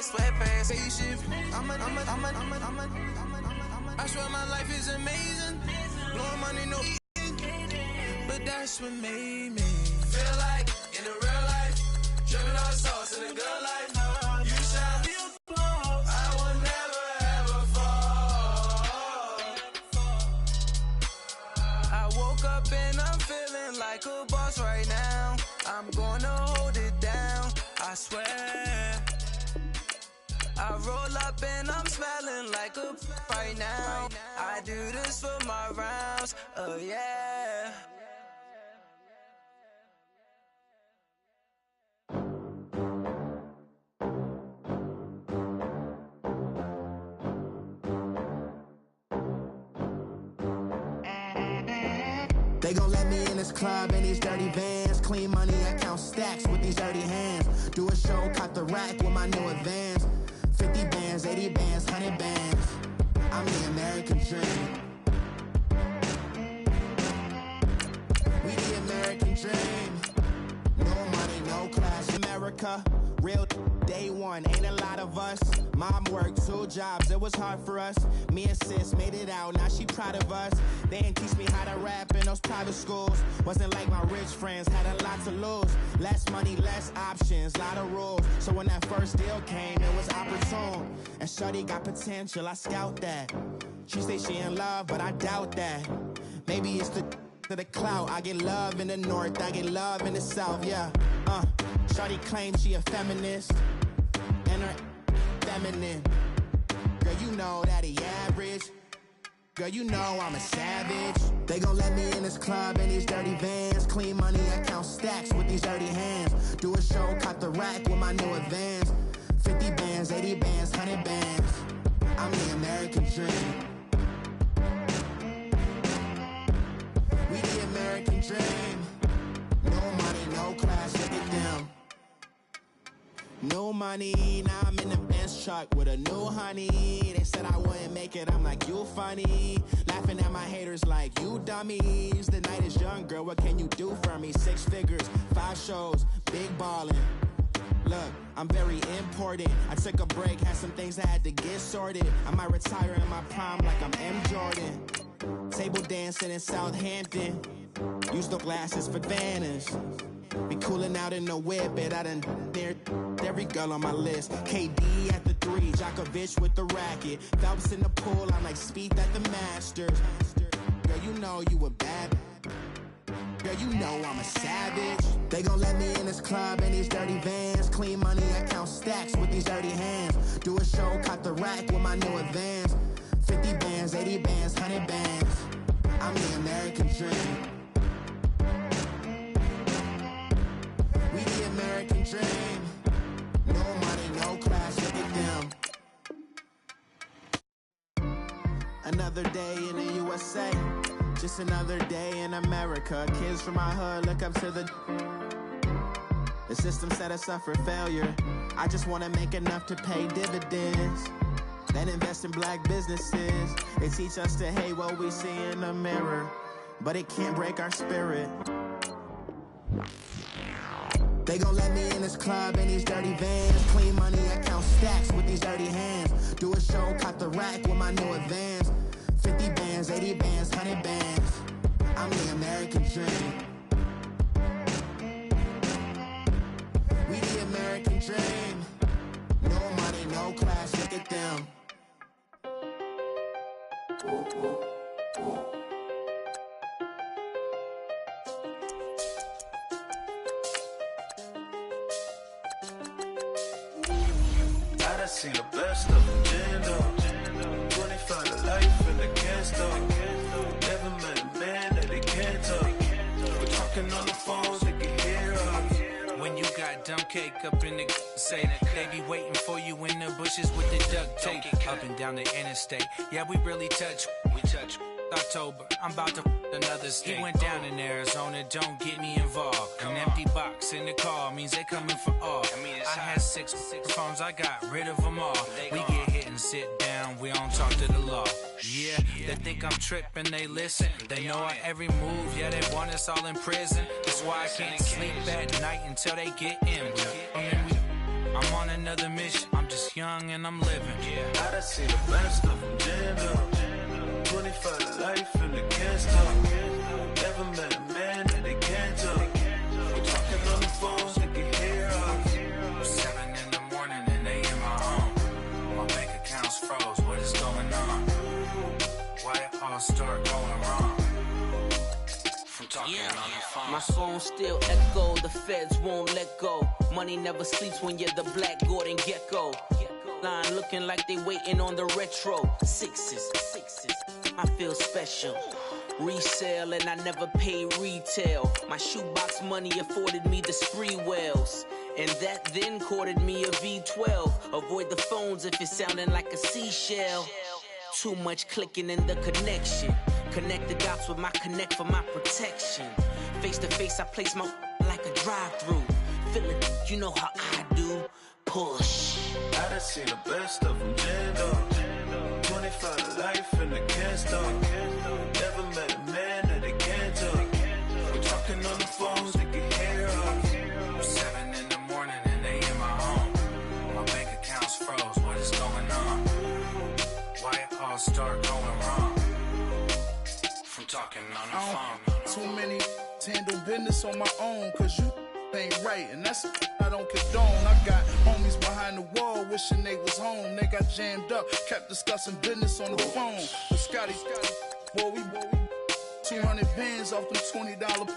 sweatpants, spaceship. I swear my life is amazing. Blowing money, no but that's what made me feel like in the real life. Dripping on sauce in the good life. You shine me a glow. I will never ever fall. I woke up and I'm feeling like a boss right now. I'm gonna hold it down, I swear. I roll up and I'm smelling like a right now. I do this for my rounds, oh yeah. They gon' let me in this club in these dirty vans. Clean money, I count stacks with these dirty hands. Do a show, caught the rack with my new advance. 50 bands, 80 bands, 100 bands. I'm the American dream. We the American dream. No money, no class. America, real day one. Ain't a lot of us. Mom worked 2 jobs, it was hard for us. Me and sis made it out, now she proud of us. They didn't teach me how to rap in those private schools. Wasn't like my rich friends, had a lot to lose. Less money, less options, lot of rules. So when that first deal came, it was opportune. And shorty got potential, I scout that. She say she in love, but I doubt that. Maybe it's the to the clout. I get love in the north, I get love in the south, yeah. Shorty claims she a feminist, and her feminine. Girl, you know that he average. Girl, you know I'm a savage. They gon' let me in this club in these dirty vans. Clean money, I count stacks with these dirty hands. Do a show, caught the rack with my new advance. 50 bands, 80 bands, 100 bands. I'm the American dream. We the American dream. No money, no class, look at them. No money, now I'm in the Benz truck with a new honey. They said I wouldn't make it, I'm like, you funny. Laughing at my haters like, you dummies. The night is young, girl, what can you do for me? 6 figures, 5 shows, big ballin'. Look, I'm very important. I took a break, had some things I had to get sorted. I might retire in my prime like I'm M. Jordan. Table dancing in Southampton. Use the glasses for Vannas. Be cooling out in the whip, but I done dared every girl on my list. KD at the 3, Djokovic with the racket. Phelps in the pool, I'm like Speed at the Masters. Girl, you know you a bad. Girl, you know I'm a savage. They gon' let me in this club in these dirty vans. Clean money, I count stacks with these dirty hands. Do a show, caught the rack with my new advance. 50 bands, 80 bands, 100 bands. I'm the American dream. We the American dream. No money, no class, look at them. Another day in the USA. Just another day in America. Kids from my hood look up to the system set us up for failure. I just wanna make enough to pay dividends. Then invest in black businesses. They teach us to hate what we see in the mirror, but it can't break our spirit. They gon' let me in this club in these dirty vans. Clean money, I count stacks with these dirty hands. Do a show, caught the rack with my new advance. 50 bands, 80 bands, 100 bands. I'm the American dream. We the American dream. No money, no class, look at them. I see the best of them, Jando. 25 to life in the can't stop. Never met a man that they can't talk. We're talking on the phones, they can hear us. When you got dumb cake up in the say they be waiting for you in the bushes with the duct tape. Up and down the interstate, yeah, we really touch. We touch. October, I'm about to another state. He went down in Arizona, don't get me involved. An empty box in the car means they coming for all. I had six phones, I got rid of them all. We get hit and sit down, we don't talk to the law. Yeah, they think I'm tripping, they listen. They know our every move, yeah, they want us all in prison. That's why I can't sleep at night until they get in. I'm on another mission, I'm just young. and I'm living. I done seen the best of them jammed up. 25 to life and they can't stop. Never met a man that they can't talk. We're talking on the phones, they can hear us. 7 in the morning and they in my home. My bank account's froze, what is going on? Why it all start going wrong? From talking on the phone. My phone still echo, the feds won't let go. Money never sleeps when you're the Black Gordon Gecko. Line looking like they waiting on the retro. Sixes, I feel special. Resale and I never pay retail. My shoebox money afforded me the spree wells. And that then courted me a V12. Avoid the phones if it's sounding like a seashell. Too much clicking in the connection. Connect the dots with my connect for my protection. Face to face, I place my like a drive-through. Feel it, you know how I do. Push. I done seen the best of them jammed up. 25 to life and they can't stop. Never met a man that they can't talk. We're talking on the phones, they can hear us. 7 in the morning and they in my home. My bank account's froze, what is going on? Why it all start going wrong? From talking on the phone. Too many handle business on my own, cause you ain't right, and that's I don't condone. I got homies behind the wall wishing they was home. They got jammed up, kept discussing business on the phone. But Scotty, boy, we 200 bands off them $20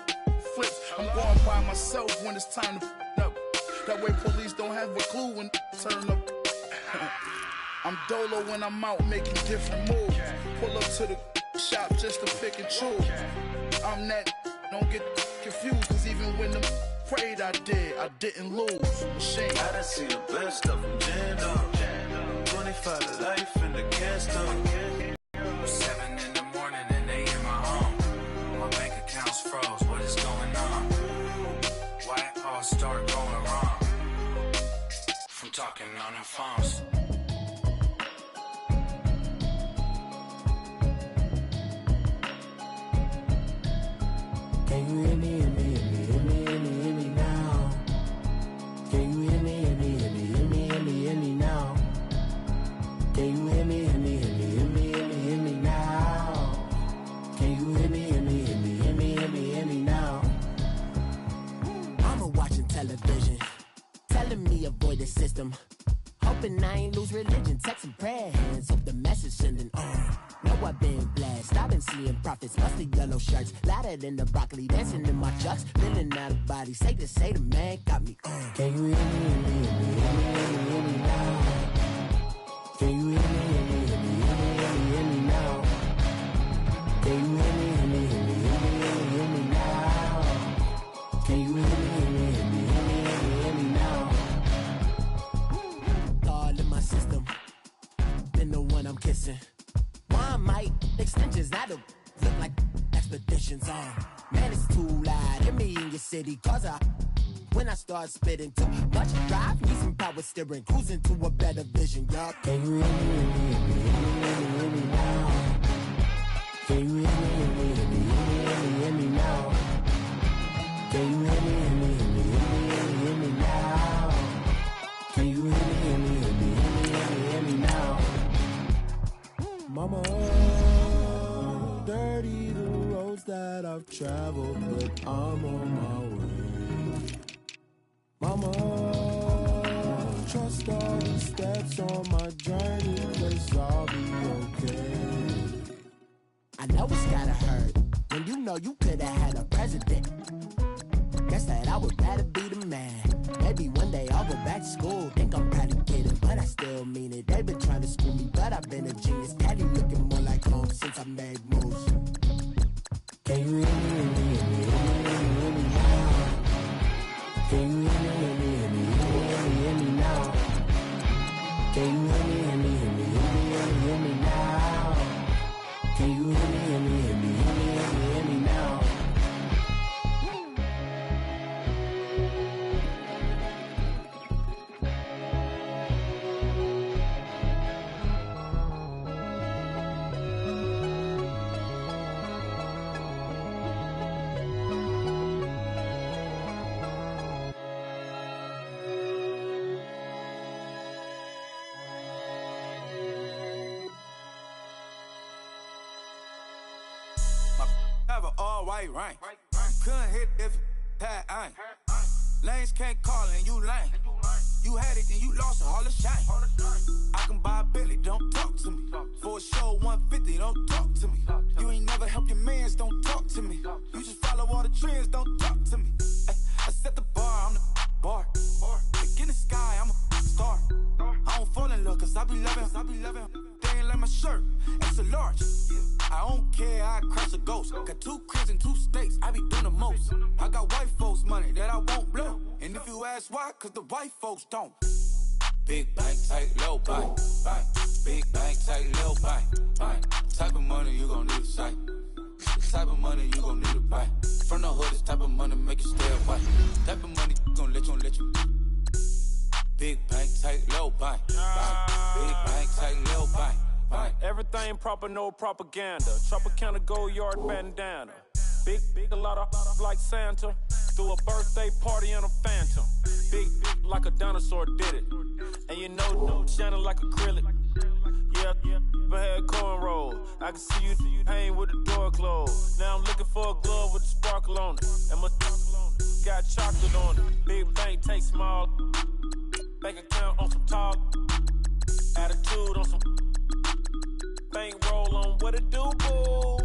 flips. I'm going by myself when it's time to up. That way police don't have a clue when turn up. I'm dolo when I'm out making different moves. Pull up to the shop just to pick and choose. I'm that, don't get confused, cause even when the prayed I didn't lose. Shame. I done seen the best of them jammed up. 25 to life and they can't stop. 7 in the morning and they in my home. My bank account's froze, what is going on? Why it all start going wrong? From talking on the phones. Can you hear me, hear me, hear me, hear me, hear me, hear me now? Can you hear me, hear me, hear me, hear me, hear me, hear me now? Can you hear me, hear me, hear me, hear me, hear me, hear me now? Can you hear me, hear me, hear me, hear me, hear me, hear me now? I'm watching television, telling me avoid the system. Hoping I ain't lose religion, texting prayer hands, hope the message sending on. Know I've been blessed, I've been seeing prophets, mostly yellow shirts, louder than the broccoli, dancing in my chucks, feeling out of body, safe to say the man got me on. Can you hear me, hear me, hear me, hear me, hear me, hear me now? Can you hear me, hear me, hear me, hear me, hear me, hear me now? Can you hear me, hear me, hear me, hear me, hear me, hear me now? Can you hear me, hear me, hear me, hear me, hear me, hear me now? All in my system, been the one I'm kissing. Why might extensions not to look like expeditions on? Man, it's too loud. Hear me in your city, cause when I start spitting too much drive, need some power steering, cruising to a better vision, y'all. Can you hear me, hear me, hear me, hear me, hear me, hear me now? Can you hear me, hear me, hear me, hear me, hear me, hear me now? Can you hear me, hear me, hear me, hear me, hear me, hear me now? Can you hear me, hear me, hear me, hear me, hear me, hear me now? Mama, dirty the roads that I've traveled, but I'm on my way. Mama, trust all the steps on my journey, 'cause I'll be okay. I know it's gotta hurt when you know you could've had a president. Guess that I would rather be the man. Maybe one day I'll go back to school. Think I'm probably kidding, but I still mean it. They've been trying to school me, but I've been a genius. Daddy looking more like home since I made moves. Can you hear me, hear me, hear me, hear me, hear me, hear me now? Can you hear me, hear me, hear me, hear me, hear me, hear me now? Can you hear me, hear me, hear me, hear me, hear me, hear me now? Can you hear me, hear me, hear me, hear me, hear me, hear me now? have an all-white rank. Couldn't hit if it had ain't. Lanes can't call and you lame. You had it and you lost all the shine. I can buy a Billy, don't talk to me. For a show 150, don't talk to me. You ain't never help your mans, don't talk to me. You just follow all the trends, don't talk to me. I set the bar, I'm the bar. Like in the sky, I'm a star. I don't fall in love cause I be loving. They ain't like my shirt, extra large. I don't care, I crash a ghost. Got 2 cribs and 2 states, I be doing the most. I got white folks money that I won't blow. And if you ask why, cause the white folks don't. Big bank, tight, low bank. Big bank, tight, low bank. Type of money you gon' need a sight. The type of money you gon' need to buy. From the hood, this type of money make you stay away. Type of money gon' let you. Big bank, tight, low bank. Big bank, tight, low bank. Everything proper, no propaganda. Tropicana gold yard bandana. Big, a lot of like Santa. Threw a birthday party in a phantom. Big like a dinosaur did it. And you know, shining like acrylic. Yeah, I had cornrows. I can see you hang with the door closed. Now I'm looking for a glove with a sparkle on it. And my got chocolate on it. Big bank, take small. Bank account on some talk. Attitude on some. Bankroll on what it do, boo.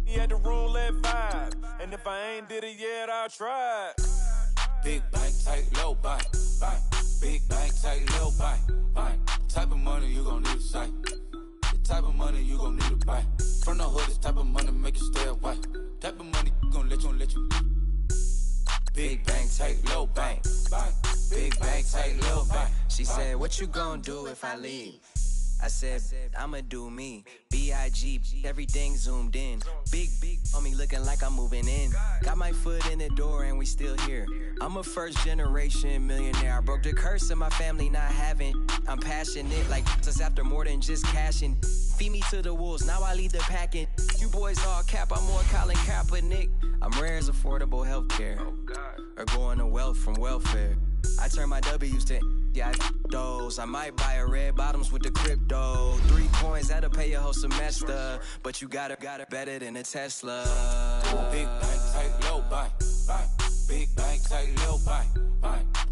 He had the roulette vibe. And if I ain't did it yet, I'll try. Big bank, tight, low bank. Big bank, tight, low bank. Type of money you gon' need a sight. The type of money you gon' need to buy. From the hood, this type of money make you stay away. Type of money gon' let you. Big bank, tight, low bank. Big bank, tight, low bank. She said, what you gon' do if I leave? I said, I'ma do me. B.I.G. Everything zoomed in. Big on me looking like I'm moving in. Got my foot in the door and we still here. I'm a first generation millionaire. I broke the curse of my family not having. I'm passionate like just after more than just cashing. Feed me to the wolves, now I lead the packing. You boys all cap, I'm more Colin Kaepernick. I'm rare as affordable healthcare. Or going to wealth from welfare. I turn my W's to those. I might buy a red bottoms with the crypto. 3 coins, that'll pay your whole semester. But you gotta better than a Tesla. Big bank, tight, low bank. Big bank, tight, low bank.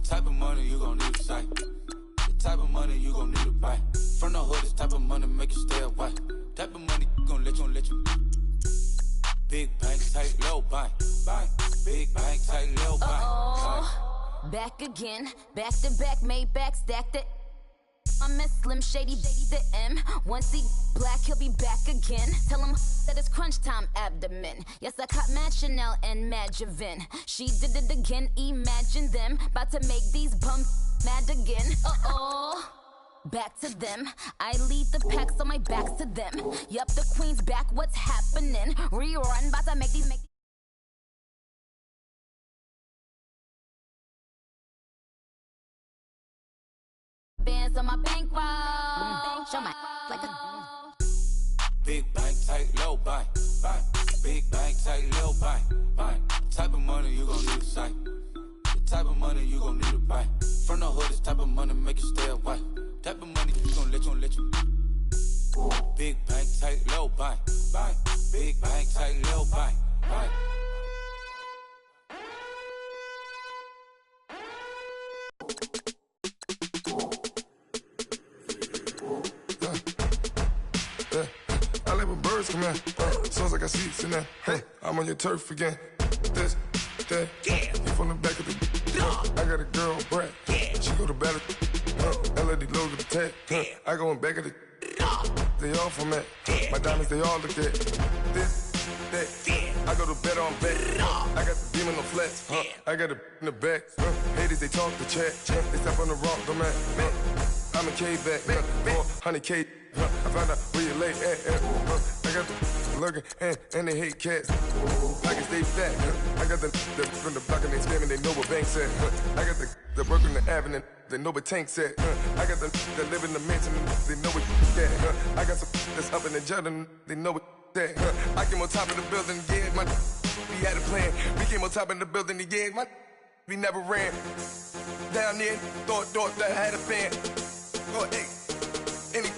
Type of money you gon' need a sight. The type of money you gon' need to buy. From the hood, this type of money make you stay away. Type of money gon' let you. Big bank, tight, low bank. Big bank, tight, low bank. Back again, back to back, made back, stacked it. I'm a Slim Shady, the M. Once he black, he'll be back again. Tell him that it's crunch time abdomen. Yes, I caught Mad Chanel and Mad Javin. She did it again, imagine them. About to make these bums mad again. Back to them. I lead the pack, so my back's to them. Yup, the queen's back, what's happening? Rerun, about to make these. Bands on my bankroll. Show my like a Big bank, tight, low bank. Big bank, tight, low bank. Type of money you gon' need a sight. The type of money you gon' need to buy. From the hood, this type of money make you stay away. Type of money you gon' let you. Big bank, tight, low bank. Big bank, tight, low bank. I let my birds come in. Sounds like I see seats in there. I'm on your turf again. This, that, you from the back of the. I got a girl, Brad. She go to battle. LED logo the tag. I go in back of the. They all from that. My diamonds, they all look at. This, that. I go to bed on bed. I got the demon on flats. I got it in the back. Haters, they talk the chat. They step on the rock, the man. I'm a K-back. 400K. I found out where you lay at. I got the lurking and they hate cats. Pockets stay fat. I got the from the block and they scamming, they know what banks at. I got the work on the avenue, they know what tanks at. I got the that live in the mansion, they know what that. I got some that's up in the Jordan, they know what that. I came on top of the building, yeah, my we had a plan. We came on top of the building, yeah, my we never ran. Down there, thought that I had a fan. Oh, hey, any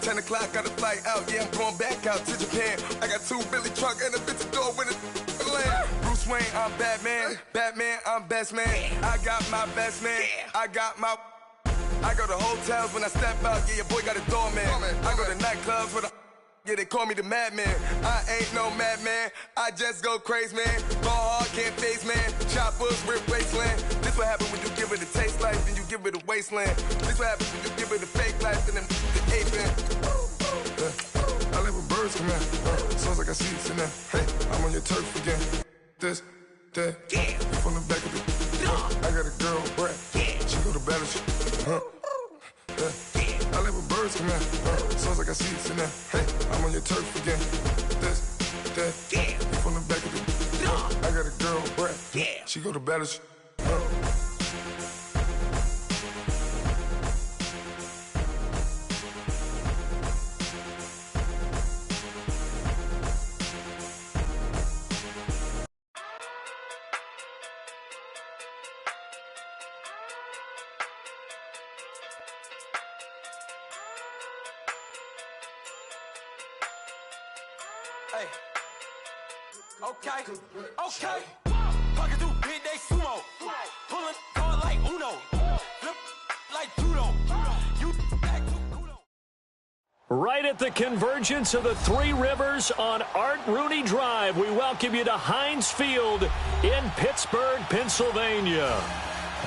10 o'clock, got a flight out. Yeah, I'm going back out to Japan. I got 2 Billy truck and a bitch door with a land. Bruce Wayne, I'm Batman. Batman, I'm best man. I got my best man. I go to hotels when I step out. Yeah, your boy got a doorman. I go to nightclubs with a... Yeah, they call me the madman. I ain't no madman. I just go crazy, man. Go hard, can't face, man. Choppers, rip wasteland. This what happens when you give it a taste life and you give it a wasteland. This what happens when you give it a fake life and then the aping. I live with birds come in. Sounds like I see it in there. Hey, I'm on your turf again. This, that, you from the back of the... I got a girl, Brad. She go to battleship. I live with birds come in. Sounds like I see it in there. Hey, I'm on your turf again. This, that, you from the back of the... I got a girl, Brad. She go to battleship. Hey. Okay. Fucking through big day sumo. Pulling card like Uno. Flip like judo. You back to kudo. Right at the convergence of the Three Rivers on Art Rooney Drive, we welcome you to Heinz Field in Pittsburgh, Pennsylvania.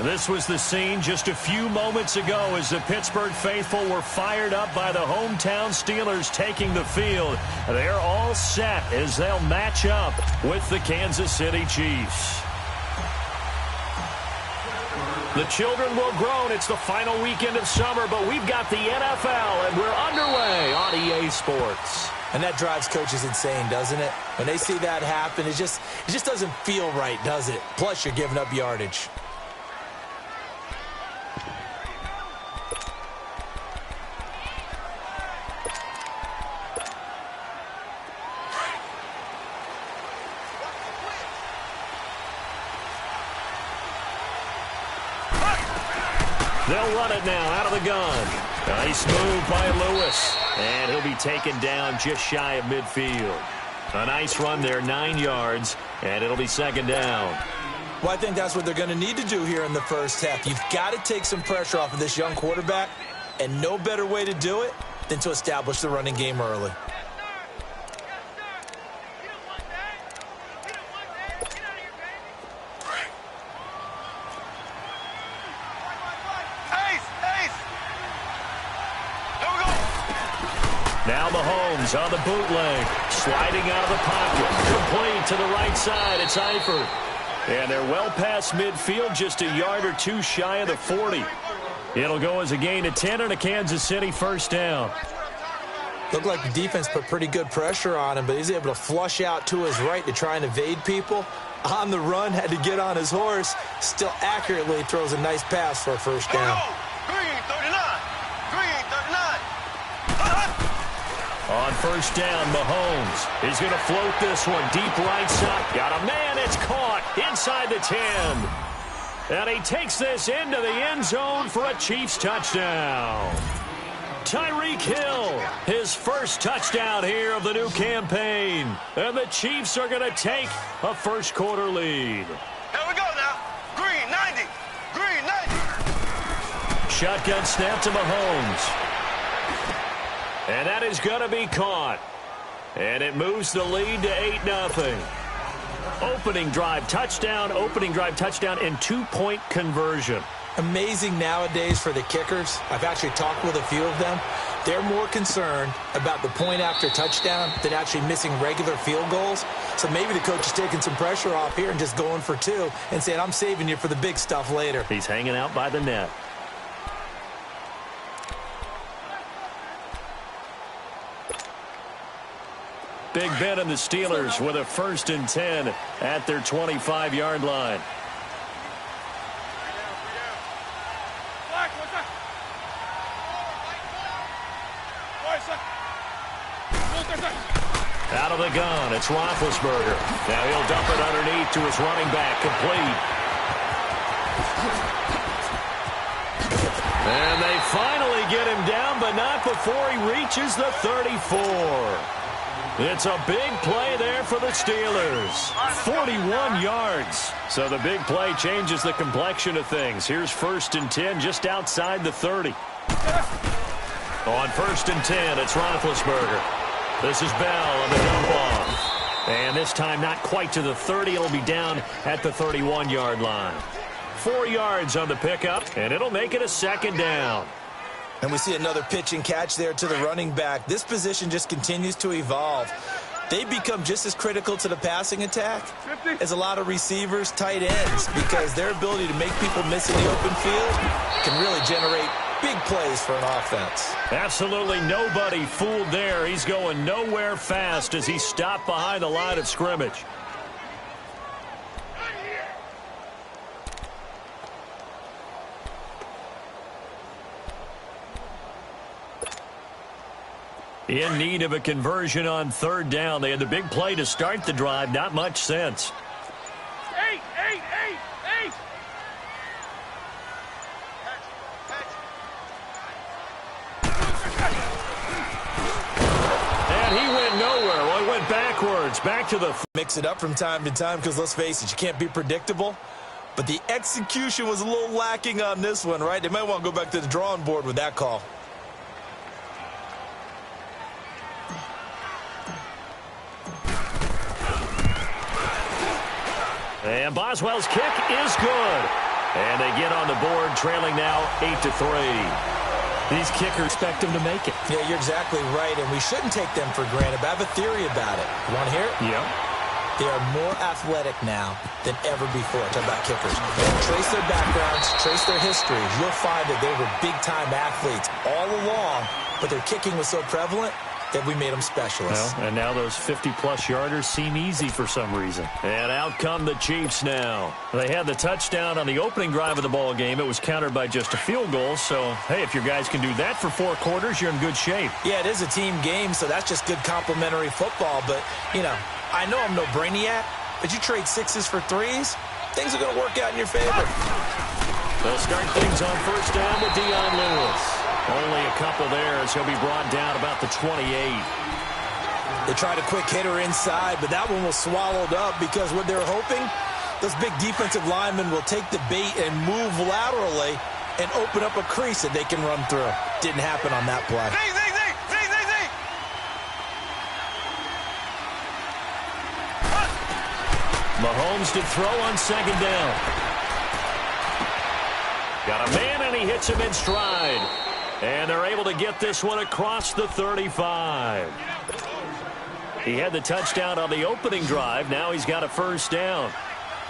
This was the scene just a few moments ago as the Pittsburgh faithful were fired up by the hometown Steelers taking the field. They're all set as they'll match up with the Kansas City Chiefs. The children will groan. It's the final weekend of summer, but we've got the NFL, and we're underway on EA Sports. And that drives coaches insane, doesn't it? When they see that happen, it just doesn't feel right, does it? Plus, you're giving up yardage. They'll run it now out of the gun. Nice move by Lewis. And he'll be taken down just shy of midfield. A nice run there, 9 yards, and it'll be second down. Well, I think that's what they're going to need to do here in the first half. You've got to take some pressure off of this young quarterback, and no better way to do it than to establish the running game early. Now Mahomes on the bootleg, sliding out of the pocket, complete to the right side. It's Eifert. And they're well past midfield, just a yard or two shy of the 40. It'll go as a gain of 10 and a Kansas City first down. Looked like the defense put pretty good pressure on him, but he's able to flush out to his right to try and evade people. On the run, had to get on his horse, still accurately throws a nice pass for a first down. On first down, Mahomes is going to float this one deep right side. Got a man, it's caught inside the 10. And he takes this into the end zone for a Chiefs touchdown. Tyreek Hill, his first touchdown here of the new campaign. And the Chiefs are going to take a first quarter lead. Here we go now. Green 90. Green 90. Shotgun snap to Mahomes. And that is going to be caught. And it moves the lead to 8-0. Opening drive touchdown, and two-point conversion. Amazing nowadays for the kickers. I've actually talked with a few of them. They're more concerned about the point after touchdown than actually missing regular field goals. So maybe the coach is taking some pressure off here and just going for two and saying, I'm saving you for the big stuff later. He's hanging out by the net. Big Ben and the Steelers with a 1st and 10 at their 25-yard line. Out of the gun, it's Roethlisberger. Now he'll dump it underneath to his running back, complete. And they finally get him down, but but not before he reaches the 34. It's a big play there for the Steelers. 41 yards. So the big play changes the complexion of things. Here's 1st and 10 just outside the 30. On 1st and 10, it's Roethlisberger. This is Bell on the dump off. And this time not quite to the 30. It'll be down at the 31-yard line. 4 yards on the pickup, and it'll make it a 2nd down. And we see another pitch and catch there to the running back. This position just continues to evolve. They become just as critical to the passing attack as a lot of receivers, tight ends, because their ability to make people miss in the open field can really generate big plays for an offense. Absolutely nobody fooled there. He's going nowhere fast as he stopped behind the line of scrimmage. In need of a conversion on 3rd down. They had the big play to start the drive. Not much sense. Eight. And he went nowhere. Well, he went backwards. Back to the... Mix it up from time to time because, let's face it, you can't be predictable. But the execution was a little lacking on this one, right? They might want to go back to the drawing board with that call. And Boswell's kick is good. And they get on the board, trailing now 8-3. These kickers expect them to make it. Yeah, you're exactly right, and we shouldn't take them for granted. But I have a theory about it. You want to hear it? Yeah. They are more athletic now than ever before. Talk about kickers. Trace their backgrounds, trace their histories. You'll find that they were big-time athletes all along, but their kicking was so prevalent that we made them specialists. Well, and now those 50-plus yarders seem easy for some reason. And out come the Chiefs now. They had the touchdown on the opening drive of the ball game. It was countered by just a field goal. So, hey, if your guys can do that for 4 quarters, you're in good shape. Yeah, it is a team game, so that's just good complimentary football. But, you know, I know I'm no brainiac, but you trade 6s for 3s, things are going to work out in your favor. They'll start things on 1st down with Dion Lewis. Only a couple there as he'll be brought down about the 28. They tried a quick hitter inside, but that one was swallowed up because what they're hoping, those big defensive linemen will take the bait and move laterally and open up a crease that they can run through. Didn't happen on that play. Mahomes to throw on 2nd down. Got a man, and he hits him in stride. And they're able to get this one across the 35. He had the touchdown on the opening drive. Now he's got a 1st down.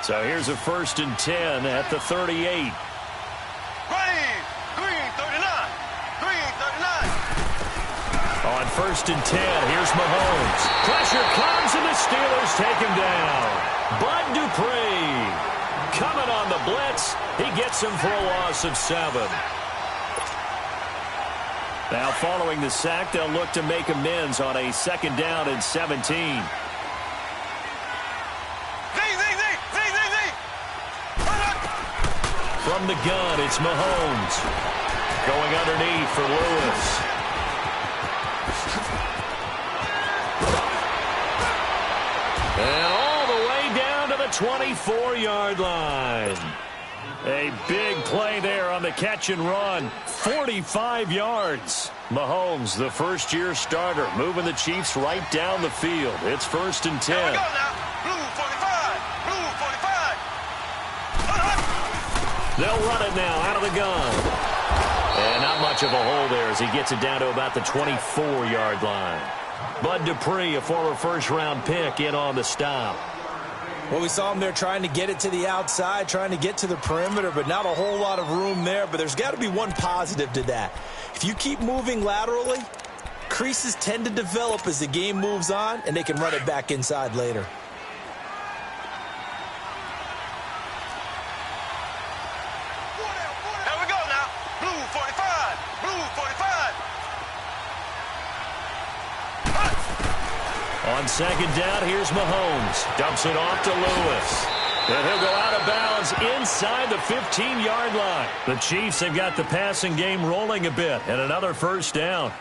So here's a 1st and 10 at the 38. On 1st and 10, here's Mahomes. Pressure comes, and the Steelers take him down. Bud Dupree coming on the blitz. He gets him for a loss of 7. Now following the sack, they'll look to make amends on a 2nd down and 17. From the gun, it's Mahomes. Going underneath for Lewis. And all the way down to the 24-yard line. A big play there on the catch and run. 45 yards. Mahomes, the first-year starter, moving the Chiefs right down the field. It's 1st and 10. Here we go now. Blue 45. Blue 45. They'll run it now out of the gun. And not much of a hole there as he gets it down to about the 24-yard line. Bud Dupree, a former first-round pick, in on the stop. Well, we saw him there trying to get it to the outside, trying to get to the perimeter, but not a whole lot of room there. But there's got to be one positive to that. If you keep moving laterally, creases tend to develop as the game moves on, and they can run it back inside later. Here we go now. Blue 45. Blue 45. On 2nd down, here's Mahomes. Dumps it off to Lewis. And he'll go out of bounds inside the 15-yard line. The Chiefs have got the passing game rolling a bit, and another first down.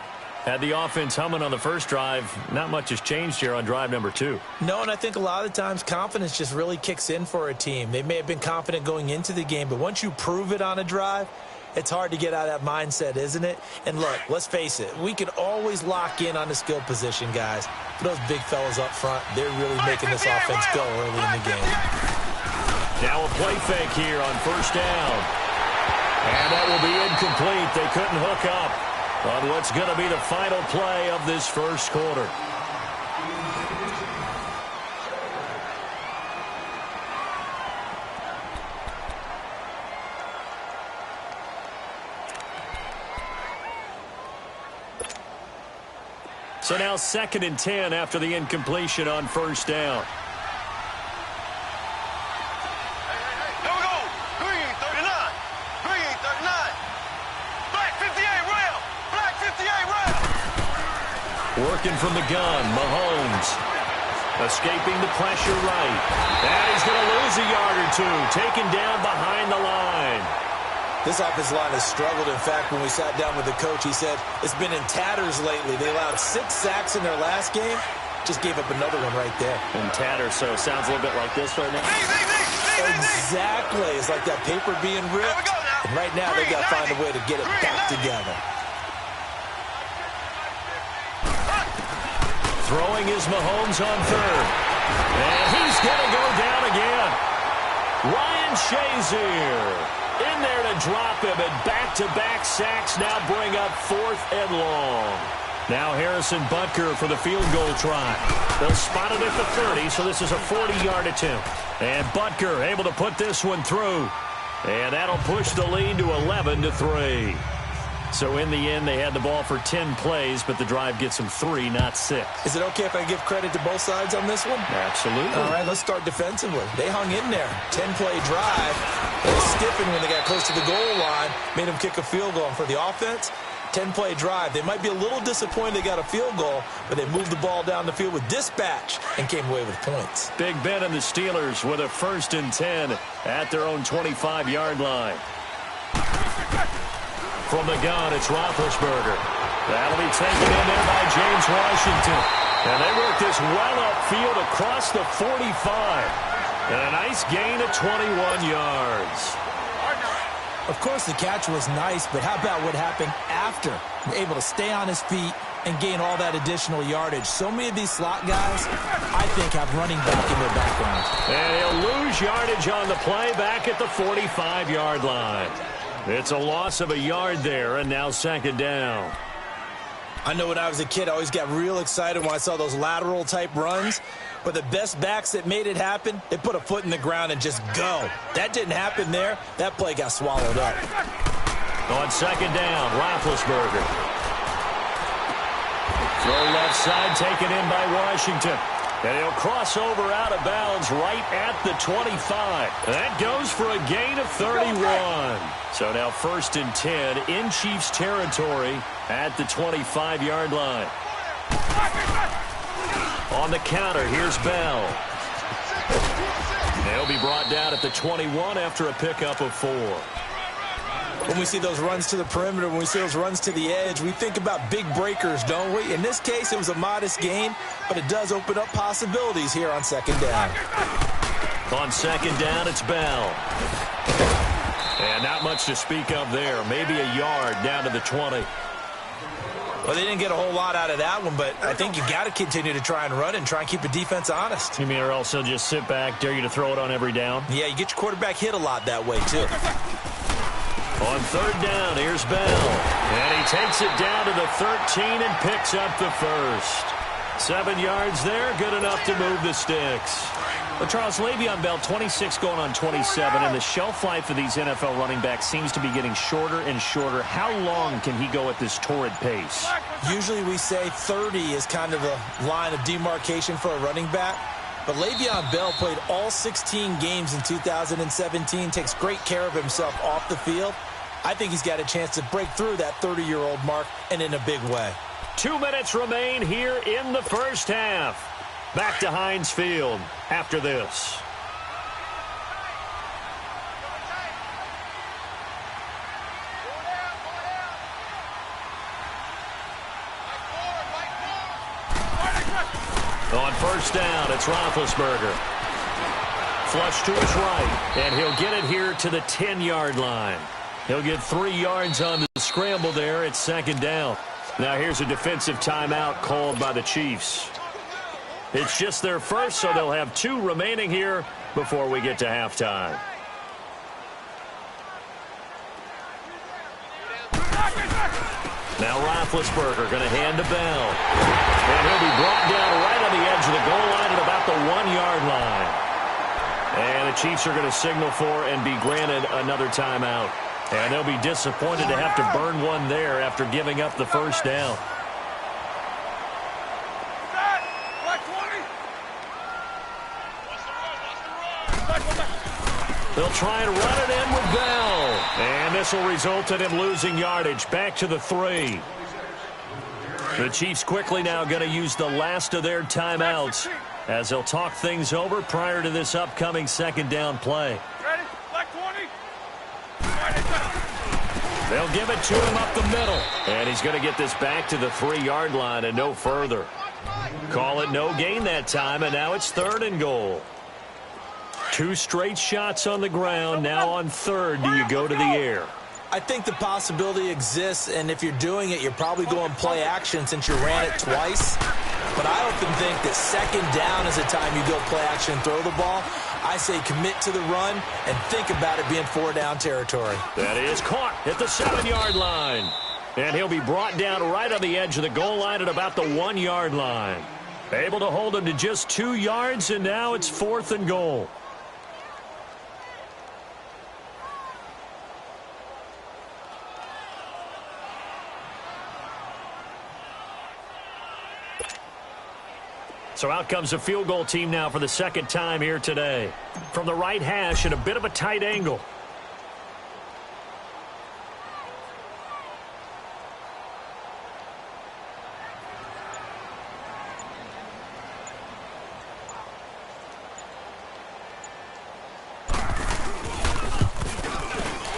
Had the offense humming on the first drive. Not much has changed here on drive number 2. No, and I think a lot of the times confidence just really kicks in for a team. They may have been confident going into the game, but once you prove it on a drive, it's hard to get out of that mindset, isn't it? And look, let's face it, we can always lock in on the skill position, guys. But those big fellas up front, they're really making this offense go early in the game. Now a play fake here on first down. And that will be incomplete. They couldn't hook up on what's going to be the final play of this first quarter. So now 2nd and 10 after the incompletion on first down. Here we go. Green 39. Green 39. Black 58 rail. Black 58 rail. Working from the gun, Mahomes. Escaping the pressure right. And he's going to lose a yard or two. Taken down behind the line. This offensive line has struggled. In fact, when we sat down with the coach, he said it's been in tatters lately. They allowed 6 sacks in their last game. Just gave up another one right there. In tatters, so it sounds a little bit like this right now. Exactly. It's like that paper being ripped. And right now, they've got to find a way to get it back together. Throwing is Mahomes on third. And he's going to go down again. Ryan Shazier in there to drop him, and back-to-back sacks now bring up 4th and long. Now Harrison Butker for the field goal try. They'll spot it at the 30, so this is a 40-yard attempt. And Butker able to put this one through. And that'll push the lead to 11-3. So in the end, they had the ball for 10 plays, but the drive gets them 3, not 6. Is it okay if I give credit to both sides on this one? Absolutely. All right, let's start defensively. They hung in there. 10-play drive. They stiffened when they got close to the goal line, made them kick a field goal. And for the offense, 10-play drive. They might be a little disappointed they got a field goal, but they moved the ball down the field with dispatch and came away with points. Big Ben and the Steelers with a 1st and 10 at their own 25-yard line. From the gun, it's Roethlisberger. That'll be taken in there by James Washington. And they work this well upfield across the 45. And a nice gain of 21 yards. Of course, the catch was nice, but how about what happened after? Able to stay on his feet and gain all that additional yardage. So many of these slot guys, I think, have running back in their background. And he'll lose yardage on the play back at the 45-yard line. It's a loss of a yard there, and now 2nd down. I know when I was a kid, I always got real excited when I saw those lateral-type runs. But the best backs that made it happen, they put a foot in the ground and just go. That didn't happen there. That play got swallowed up. On 2nd down, Roethlisberger. Throw left side, taken in by Washington. And he'll cross over out of bounds right at the 25. That goes for a gain of 31. So now 1st and 10 in Chiefs territory at the 25-yard line. On the counter, here's Bell. They'll be brought down at the 21 after a pickup of 4. When we see those runs to the perimeter, when we see those runs to the edge, we think about big breakers, don't we? In this case, it was a modest gain, but it does open up possibilities here on 2nd down. On 2nd down, it's Bell. And not much to speak of there. Maybe a yard down to the 20. Well, they didn't get a whole lot out of that one, but I think you got to continue to try and run and try and keep the defense honest. You mean or else they'll just sit back, dare you to throw it on every down? Yeah, you get your quarterback hit a lot that way, too. On 3rd down, here's Bell. And he takes it down to the 13 and picks up the 1st. 7 yards there, good enough to move the sticks. Well, Charles, Le'Veon Bell, 26 going on 27, and the shelf life of these NFL running backs seems to be getting shorter and shorter. How long can he go at this torrid pace? Usually we say 30 is kind of the line of demarcation for a running back. But Le'Veon Bell played all 16 games in 2017, takes great care of himself off the field. I think he's got a chance to break through that 30-year-old mark, and in a big way. 2 minutes remain here in the first half. Back to Heinz Field after this. On first down, it's Roethlisberger. Flush to his right, and he'll get it here to the 10-yard line. He'll get 3 yards on the scramble there. It's second down. Now here's a defensive timeout called by the Chiefs. It's just their first, so they'll have 2 remaining here before we get to halftime. Now Roethlisberger going to hand to Bell. And he'll be brought down right on the edge of the goal line at about the 1-yard line. And the Chiefs are going to signal for and be granted another timeout. And they'll be disappointed to have to burn one there after giving up the first down. They'll try and run it in with Bell. And this will result in him losing yardage. Back to the 3. The Chiefs quickly now going to use the last of their timeouts as they'll talk things over prior to this upcoming second down play. Ready? Black 20. They'll give it to him up the middle. And he's going to get this back to the 3-yard line and no further. Call it no gain that time, and now it's 3rd and goal. 2 straight shots on the ground. Now on 3rd, do you go to the air? I think the possibility exists, and if you're doing it, you're probably going play action since you ran it twice. But I often think that second down is the time you go play action and throw the ball. I say commit to the run and think about it being 4-down territory. That is caught at the 7-yard line. And he'll be brought down right on the edge of the goal line at about the 1-yard line. Able to hold him to just 2 yards, and now it's 4th and goal. So out comes the field goal team now for the second time here today. From the right hash at a bit of a tight angle.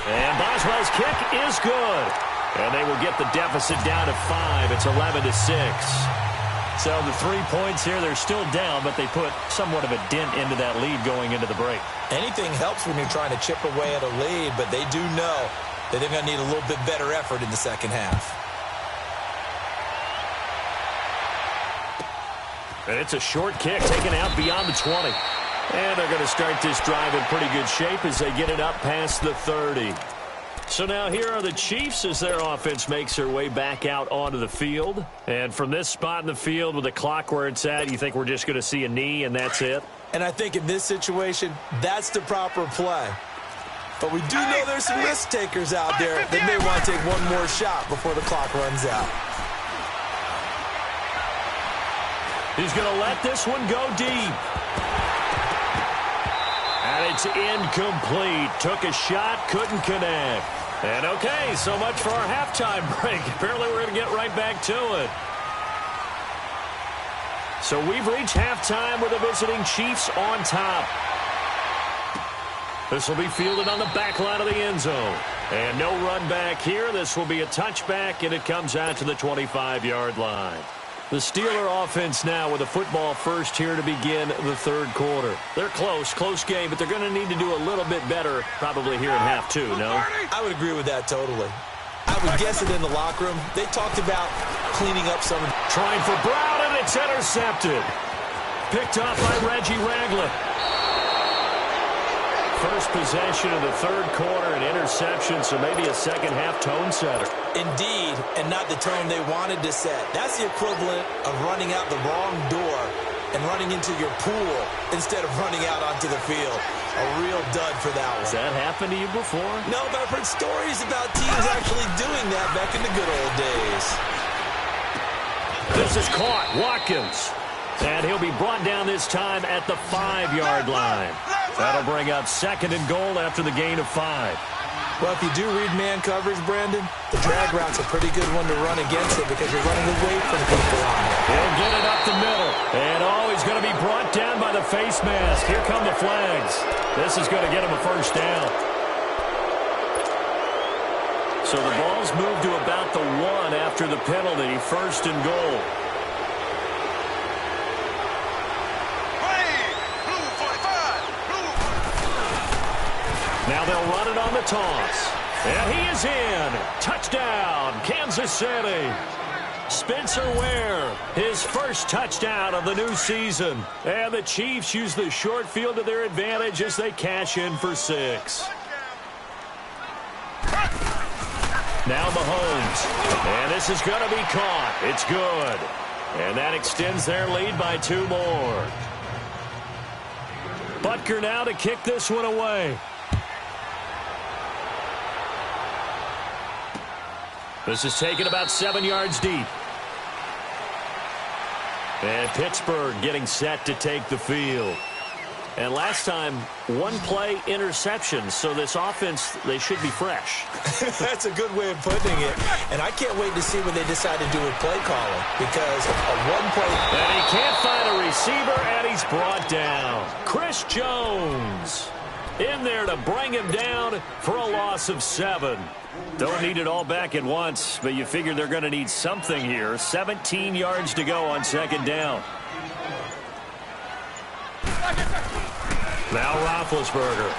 And Boswell's kick is good. And they will get the deficit down to 5. It's 11-6. So the 3 points here, they're still down, but they put somewhat of a dent into that lead going into the break. Anything helps when you're trying to chip away at a lead, but they do know that they're going to need a little bit better effort in the second half. And it's a short kick taken out beyond the 20. And they're going to start this drive in pretty good shape as they get it up past the 30. So now here are the Chiefs as their offense makes their way back out onto the field. And from this spot in the field with the clock where it's at, you think we're just going to see a knee and that's it? And I think in this situation, that's the proper play. But we do know there's some risk takers out there that may want to take one more shot before the clock runs out. He's going to let this one go deep. And it's incomplete. Took a shot, couldn't connect. And okay, so much for our halftime break. Apparently we're going to get right back to it. So we've reached halftime with the visiting Chiefs on top. This will be fielded on the back line of the end zone. And no run back here. This will be a touchback, and it comes out to the 25-yard line. The Steeler offense now with a football first here to begin the 3rd quarter. They're close game, but they're going to need to do a little bit better probably here in half 2, no? I would agree with that totally. I would guess that in the locker room, they talked about cleaning up some. Trying for Brown, and it's intercepted. Picked off by Reggie Ragland. First possession of the 3rd quarter, an interception, so maybe a second-half tone setter. Indeed, and not the tone they wanted to set. That's the equivalent of running out the wrong door and running into your pool instead of running out onto the field. A real dud for that one. Has that happened to you before? No, but I've heard stories about teams actually doing that back in the good old days. This is caught. Watkins. And he'll be brought down this time at the 5-yard line. That'll bring up 2nd and goal after the gain of 5. Well, if you do read man coverage, Brandon, the drag route's a pretty good one to run against it because you're running away from people on it. He'll get it up the middle. And he's going to be brought down by the face mask. Here come the flags. This is going to get him a first down. So the ball's moved to about the 1 after the penalty. 1st and goal. Now they'll run it on the toss. And he is in. Touchdown, Kansas City. Spencer Ware, his first touchdown of the new season. And the Chiefs use the short field to their advantage as they cash in for 6. Now Mahomes. And this is going to be caught. It's good. And that extends their lead by 2 more. Butker now to kick this one away. This is taken about 7 yards deep. And Pittsburgh getting set to take the field. And last time, 1 play interception. So this offense, they should be fresh. That's a good way of putting it. And I can't wait to see what they decide to do with play calling. Because a 1 play... And he can't find a receiver, and he's brought down. Chris Jones in there to bring him down for a loss of 7. Don't need it all back at once, but you figure they're going to need something here. 17 yards to go on 2nd down. Now Roethlisberger.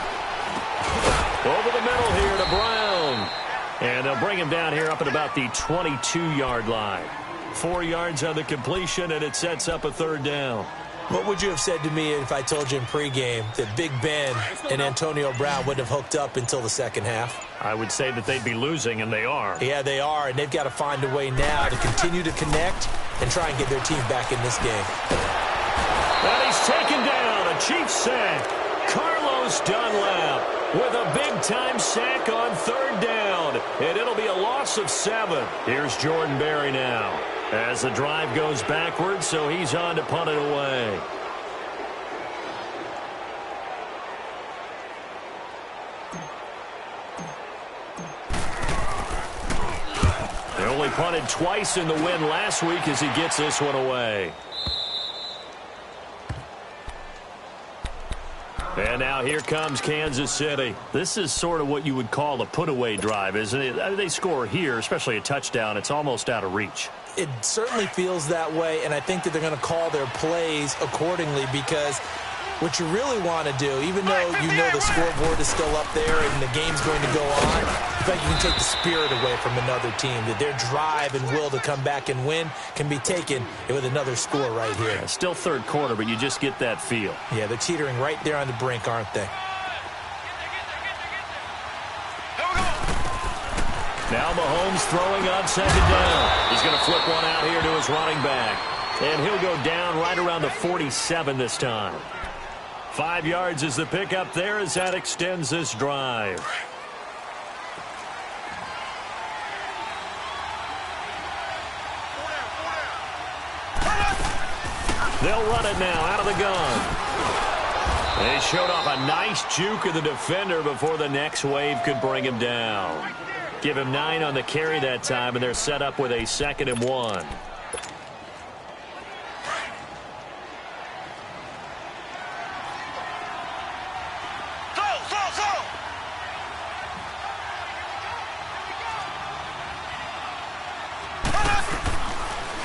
Over the middle here to Brown. And they'll bring him down here up at about the 22-yard line. 4 yards on the completion, and it sets up a 3rd down. What would you have said to me if I told you in pregame that Big Ben and Antonio Brown wouldn't have hooked up until the 2nd half? I would say that they'd be losing, and they are. Yeah, they are, and they've got to find a way now to continue to connect and try and get their team back in this game. And he's taken down. A Chiefs sack. Carlos Dunlap with a big-time sack on 3rd down, and it'll be a loss of 7. Here's Jordan Berry now as the drive goes backwards, so he's on to punt it away. They only punted twice in the win last week as he gets this one away. And now here comes Kansas City. This is sort of what you would call a put-away drive, isn't it? They score here, especially a touchdown. It's almost out of reach. It certainly feels that way, and I think that they're going to call their plays accordingly because what you really want to do, even though you know the scoreboard is still up there and the game's going to go on, I think you can take the spirit away from another team, that their drive and will to come back and win can be taken with another score right here. Yeah, still 3rd quarter, but you just get that feel. Yeah, they're teetering right there on the brink, aren't they? Now Mahomes throwing on 2nd down. He's going to flip one out here to his running back. And he'll go down right around the 47 this time. 5 yards is the pickup there as that extends this drive. They'll run it now out of the gun. They showed off a nice juke of the defender before the next wave could bring him down. Give him 9 on the carry that time, and they're set up with a 2nd and 1.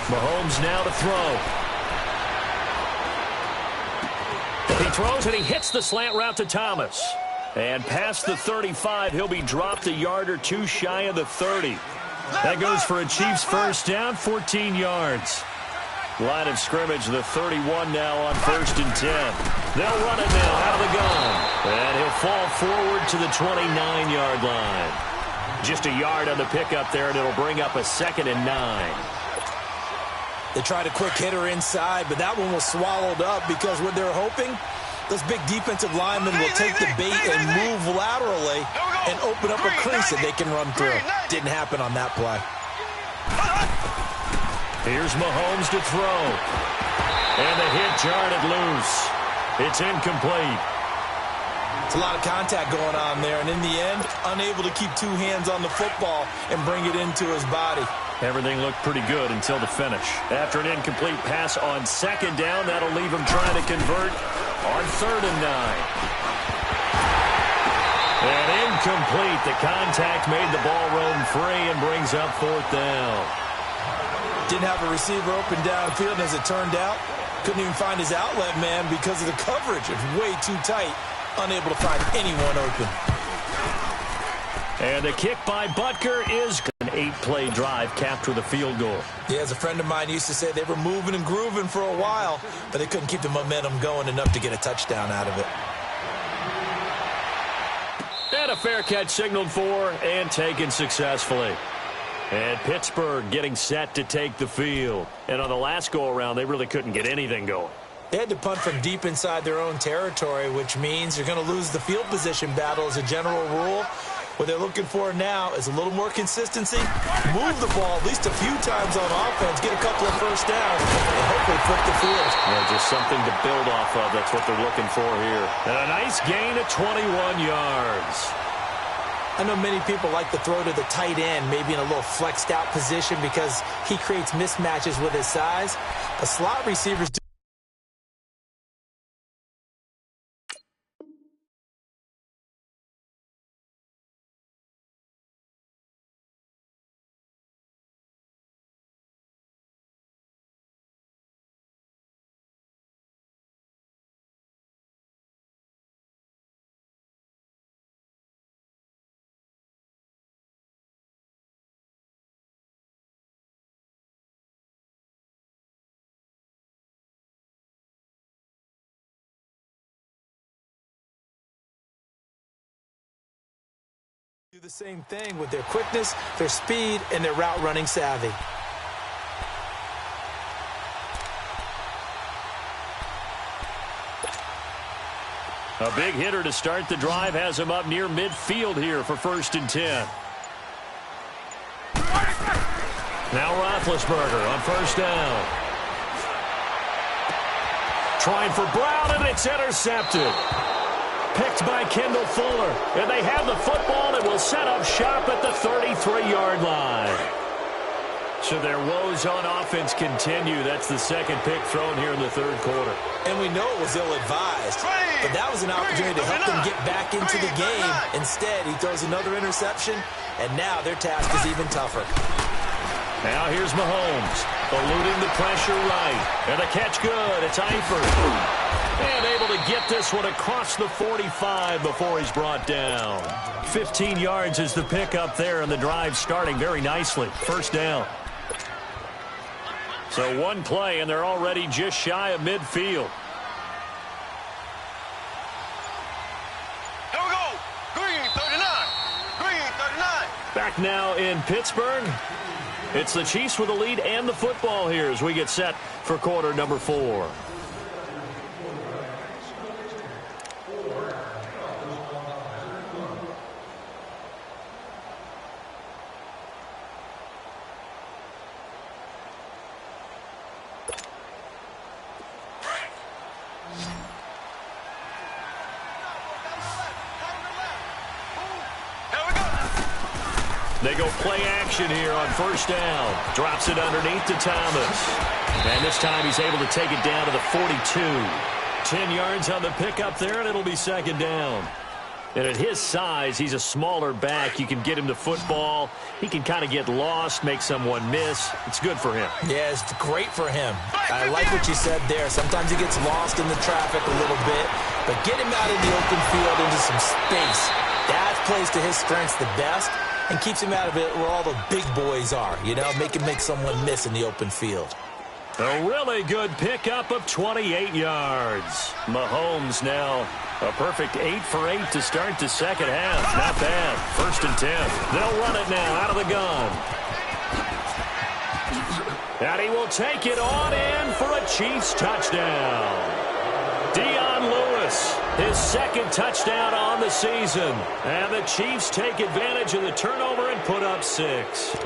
Mahomes now to throw. He throws and he hits the slant route to Thomas. And past the 35, he'll be dropped a yard or 2 shy of the 30. That goes for a Chiefs 1st down, 14 yards. Line of scrimmage, the 31 now on 1st and 10. They'll run it now out of the gun. And he'll fall forward to the 29-yard line. Just a yard on the pickup there, and it'll bring up a 2nd and 9. They tried a quick hitter inside, but that one was swallowed up because what they're hoping, those big defensive linemen will take the bait and move laterally and open up a crease that they can run through. Didn't happen on that play. Here's Mahomes to throw. And the hit jarred it loose. It's incomplete. It's a lot of contact going on there, and in the end, unable to keep 2 hands on the football and bring it into his body. Everything looked pretty good until the finish. After an incomplete pass on 2nd down, that'll leave him trying to convert on 3rd and 9. And incomplete. The contact made the ball roam free and brings up 4th down. Didn't have a receiver open downfield, and as it turned out, couldn't even find his outlet man because of the coverage. It's way too tight, unable to find anyone open. And the kick by Butker is an 8-play drive capped with a field goal. Yeah, as a friend of mine used to say, they were moving and grooving for a while, but they couldn't keep the momentum going enough to get a touchdown out of it. And a fair catch signaled for and taken successfully. And Pittsburgh getting set to take the field. And on the last go-around, they really couldn't get anything going. They had to punt from deep inside their own territory, which means you're going to lose the field position battle as a general rule. What they're looking for now is a little more consistency, move the ball at least a few times on offense, get a couple of first downs, and hopefully flip the field. Yeah, just something to build off of. That's what they're looking for here. And a nice gain of 21 yards. I know many people like to throw to the tight end, maybe in a little flexed out position because he creates mismatches with his size. But slot receivers do. Do the same thing with their quickness, their speed, and their route running savvy. A big hitter to start the drive has him up near midfield here for 1st and 10. Now Roethlisberger on 1st down. Trying for Brown, and it's intercepted. Picked by Kendall Fuller. And they have the football and will set up shop at the 33-yard line. So their woes on offense continue. That's the second pick thrown here in the 3rd quarter. And we know it was ill-advised. But that was an opportunity to help them get back into the game. Instead, he throws another interception, and now their task is even tougher. Now here's Mahomes, eluding the pressure right. And the catch good. It's Eifert. And able to get this one across the 45 before he's brought down. 15 yards is the pickup there, and the drive starting very nicely. 1st down. So one play, and they're already just shy of midfield. Here we go. Green 39. Green 39. Back now in Pittsburgh. It's the Chiefs with the lead and the football here as we get set for quarter number 4. They go play action here on 1st down. Drops it underneath to Thomas. And this time he's able to take it down to the 42. 10 yards on the pickup there, and it'll be 2nd down. And at his size, he's a smaller back. You can get him the football. He can kind of get lost, make someone miss. It's good for him. Yeah, it's great for him. I like what you said there. Sometimes he gets lost in the traffic a little bit, but get him out in the open field into some space. That plays to his strengths the best and keeps him out of it where all the big boys are, you know, make him make someone miss in the open field. A really good pickup of 28 yards. Mahomes now a perfect 8 for 8 to start the 2nd half. Not bad. 1st and 10. They'll run it now out of the gun. And he will take it on in for a Chiefs touchdown. Dion Lewis, his 2nd touchdown on the season. And the Chiefs take advantage of the turnover and put up 6.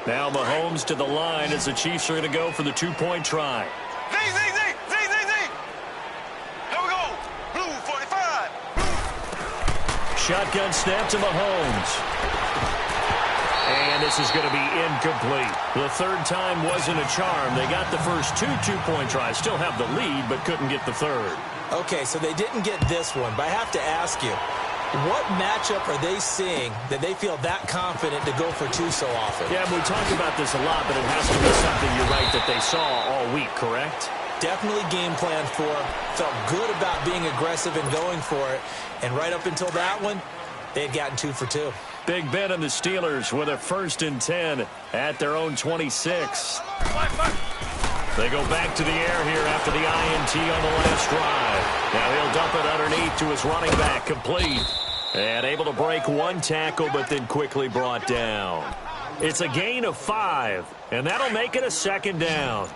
Now Mahomes to the line as the Chiefs are going to go for the 2-point try. Z. Here we go. Blue 45. Shotgun snap to Mahomes. And this is going to be incomplete. The 3rd time wasn't a charm. They got the first 2 2-point tries. Still have the lead, but couldn't get the 3rd. Okay, so they didn't get this one, but I have to ask you, what matchup are they seeing that they feel that confident to go for 2 so often? Yeah, we talked about this a lot, but it has to be something, you're right, that they saw all week, correct? definitely game planned for, felt good about being aggressive and going for it, and right up until that one, they had gotten 2 for 2. Big Ben and the Steelers with a 1st and 10 at their own 26. They go back to the air here after the INT on the last drive. Now he'll dump it underneath to his running back, complete. And able to break 1 tackle, but then quickly brought down. It's a gain of 5, and that'll make it a 2nd down.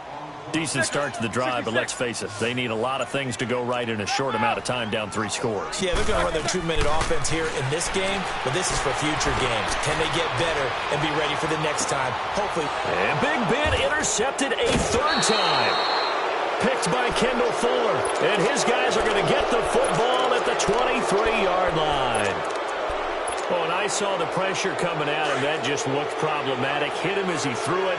Decent start to the drive, but let's face it, they need a lot of things to go right in a short amount of time, down 3 scores. Yeah, they're going to run their 2-minute offense here in this game, but this is for future games. Can they get better and be ready for the next time? Hopefully. And Big Ben intercepted a 3rd time. Picked by Kendall Fuller, and his guys are going to get the football at the 23-yard line. Oh, and I saw the pressure coming at him. That just looked problematic. Hit him as he threw it,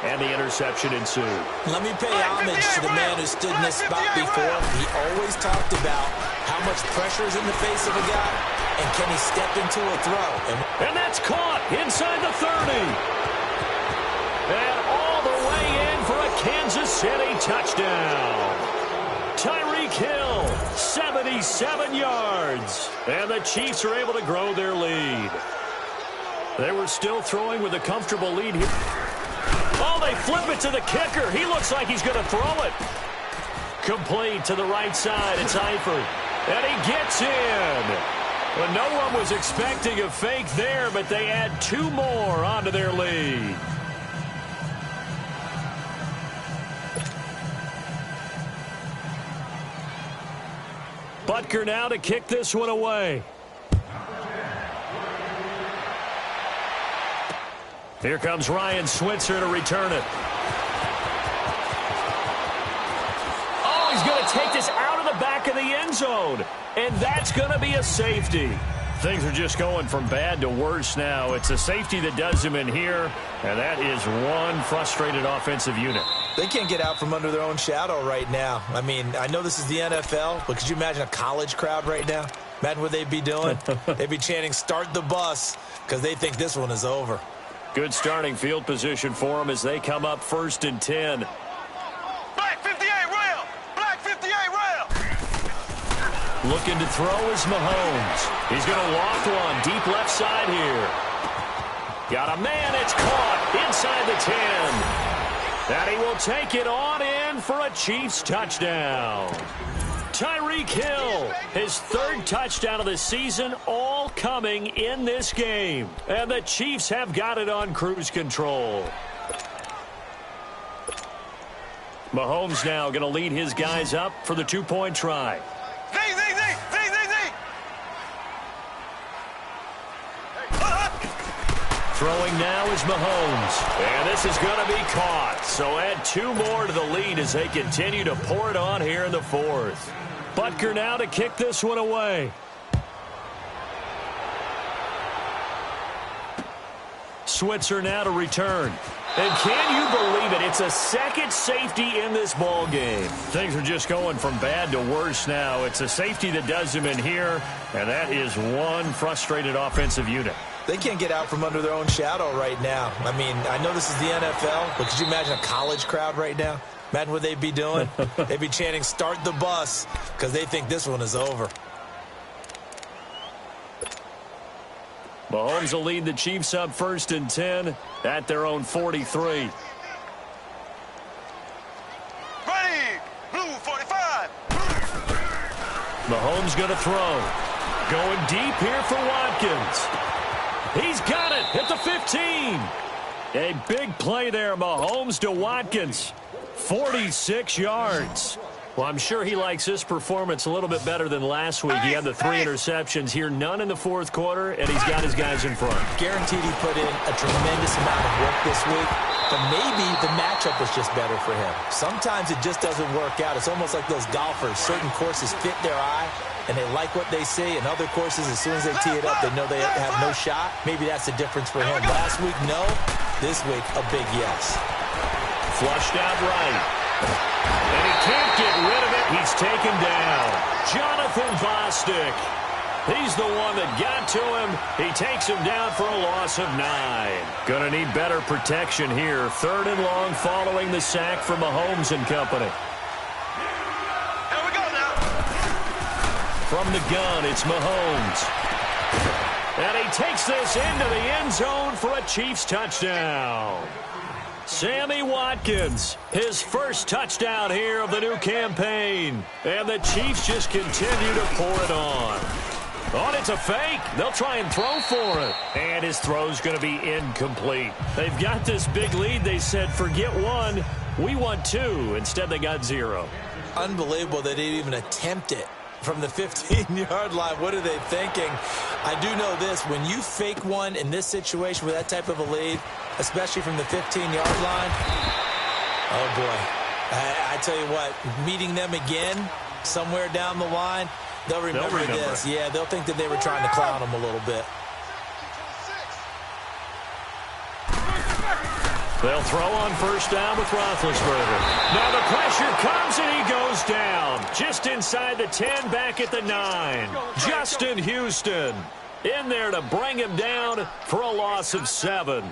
and the interception ensued. Let me pay homage to the man who stood in this spot before. He always talked about how much pressure is in the face of a guy, and can he step into a throw. And that's caught inside the 30. And all the way in for a Kansas City touchdown. Tyreek Hill, 77 yards. And the Chiefs are able to grow their lead. They were still throwing with a comfortable lead here. Oh, they flip it to the kicker. He looks like he's going to throw it. Complete to the right side. It's Eifert. And he gets in. Well, no one was expecting a fake there, but they add 2 more onto their lead. Butker now to kick this one away. Here comes Ryan Switzer to return it. Oh, he's going to take this out of the back of the end zone. And that's going to be a safety. Things are just going from bad to worse now. It's a safety that does him in here, and that is one frustrated offensive unit. They can't get out from under their own shadow right now. I mean, I know this is the NFL, but could you imagine a college crowd right now? Imagine what they'd be doing. They'd be chanting, "Start the bus," because they think this one is over. Good starting field position for them as they come up 1st and 10. Black 58 rail! Black 58 rail! Looking to throw is Mahomes. He's going to loft one deep left side here. Got a man. It's caught inside the 10. And he will take it on in for a Chiefs touchdown. Tyreek Hill, his 3rd touchdown of the season, all coming in this game. And the Chiefs have got it on cruise control. Mahomes now going to lead his guys up for the 2-point try. Throwing now is Mahomes. And this is going to be caught. So add 2 more to the lead as they continue to pour it on here in the 4th. Butker now to kick this one away. Switzer now to return. And can you believe it? It's a 2nd safety in this ball game. Things are just going from bad to worse now. It's a safety that does him in here, and that is one frustrated offensive unit. They can't get out from under their own shadow right now. I mean, I know this is the NFL, but could you imagine a college crowd right now? Imagine what they'd be doing. They'd be chanting, "Start the bus," because they think this one is over. Mahomes will lead the Chiefs up 1st and 10 at their own 43. Ready! Blue 45! Mahomes going to throw. Going deep here for Watkins. He's got it at the 15. A big play there, Mahomes to Watkins. 46 yards. Well, I'm sure he likes this performance a little bit better than last week. He had the 3 interceptions here, none in the 4th quarter, and he's got his guys in front. Guaranteed he put in a tremendous amount of work this week, but maybe the matchup was just better for him. Sometimes it just doesn't work out. It's almost like those golfers. Certain courses fit their eye, and they like what they see, and other courses, as soon as they tee it up, they know they have no shot. Maybe that's the difference for him. Last week, no. This week, a big yes. Flushed out right. And he can't get rid of it. He's taken down. Jonathan Bostic. He's the one that got to him. He takes him down for a loss of 9. Gonna need better protection here. 3rd and long following the sack from Mahomes and company. From the gun, it's Mahomes. And he takes this into the end zone for a Chiefs touchdown. Sammy Watkins, his first touchdown here of the new campaign. And the Chiefs just continue to pour it on. Oh, it's a fake. They'll try and throw for it. And his throw's going to be incomplete. They've got this big lead. They said, forget one. We want two. Instead, they got zero. Unbelievable they didn't even attempt it from the 15-yard line. What are they thinking? I do know this. When you fake one in this situation with that type of a lead, especially from the 15-yard line, oh, boy. I tell you what, meeting them again somewhere down the line, they'll remember this. Yeah, they'll think that they were trying to clown them a little bit. They'll throw on first down with Roethlisberger. Now the pressure comes and he goes down. Just inside the 10, back at the 9. Justin Houston in there to bring him down for a loss of 7.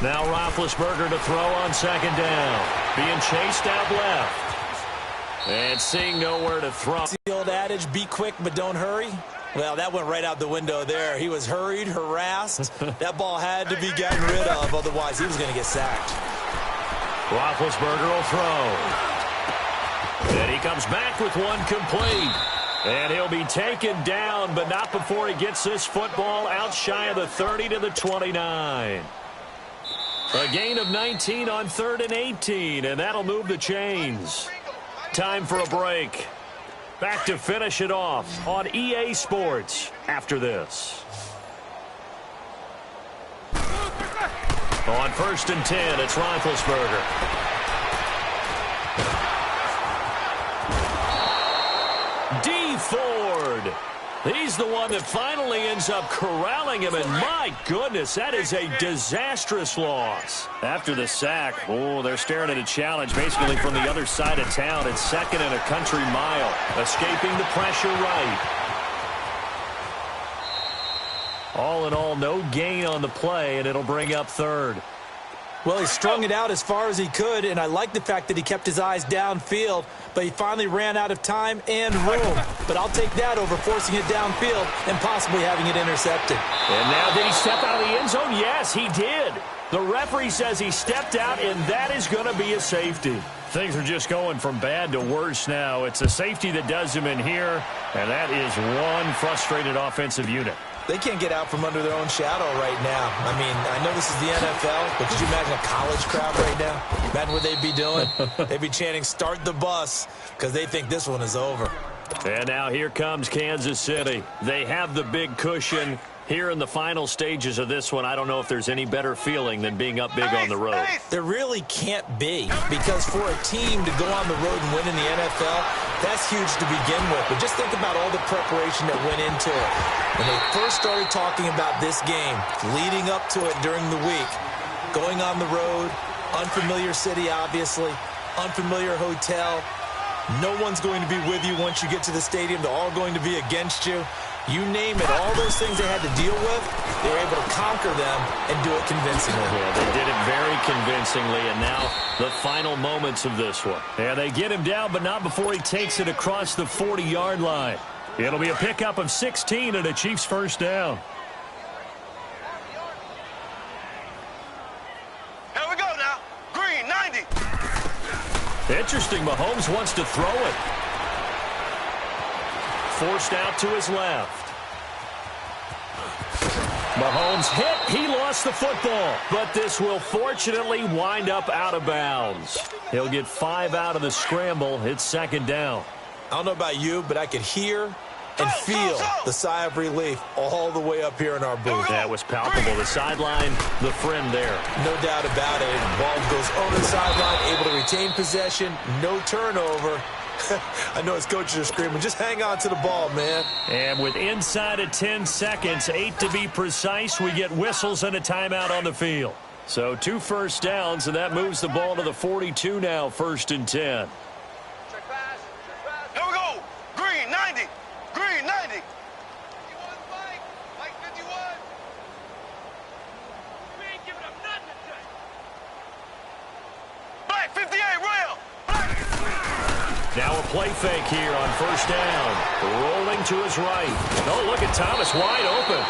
Now Roethlisberger to throw on second down. Being chased out left. And seeing nowhere to throw. The old adage, be quick but don't hurry. Well, that went right out the window there. He was hurried, harassed. That ball had to be gotten rid of, otherwise he was going to get sacked. Roethlisberger will throw. And he comes back with one complete. And he'll be taken down, but not before he gets this football out shy of the 30 to the 29. A gain of 19 on 3rd and 18, and that'll move the chains. Time for a break. Back to finish it off on EA Sports after this. On 1st and 10, it's Roethlisberger. D. Ford. He's the one that finally ends up corralling him, and my goodness, that is a disastrous loss. After the sack, oh, they're staring at a challenge basically from the other side of town. It's 2nd and a country mile, escaping the pressure right. All in all, no gain on the play, and it'll bring up 3rd. Well, he strung it out as far as he could, and I like the fact that he kept his eyes downfield, but he finally ran out of time and room. But I'll take that over forcing it downfield and possibly having it intercepted. And now, did he step out of the end zone? Yes, he did. The referee says he stepped out, and that is going to be a safety. Things are just going from bad to worse now. It's a safety that does him in here, and that is one frustrated offensive unit. They can't get out from under their own shadow right now. I mean, I know this is the NFL, but could you imagine a college crowd right now? Imagine what they'd be doing. They'd be chanting, start the bus, because they think this one is over. And now here comes Kansas City. They have the big cushion. Here in the final stages of this one, I don't know if there's any better feeling than being up big on the road. There really can't be, because for a team to go on the road and win in the NFL, that's huge to begin with. But just think about all the preparation that went into it. When they first started talking about this game, leading up to it during the week, going on the road, unfamiliar city, obviously, unfamiliar hotel. No one's going to be with you once you get to the stadium. They're all going to be against you. You name it, all those things they had to deal with, they were able to conquer them and do it convincingly. Yeah, they did it very convincingly, and now the final moments of this one. Yeah, they get him down, but not before he takes it across the 40-yard line. It'll be a pickup of 16 and a Chiefs first down. Here we go now. Green, 90. Interesting, Mahomes wants to throw it. Forced out to his left. Mahomes hit. He lost the football. But this will fortunately wind up out of bounds. He'll get 5 out of the scramble. It's 2nd down. I don't know about you, but I could hear and feel the sigh of relief all the way up here in our booth. That was palpable. The sideline, the friend there. No doubt about it. The ball goes over the sideline, able to retain possession, no turnover. I know his coaches are screaming, just hang on to the ball, man. And with inside of 10 seconds, 8 to be precise, we get whistles and a timeout on the field. So 2 first downs, and that moves the ball to the 42 now, 1st and 10. Here we go. Green, 90. Green, 90. 51, Mike 51. We ain't giving up nothing today. Black 58, real. Now a play fake here on first down. Rolling to his right. Oh, look at Thomas wide open.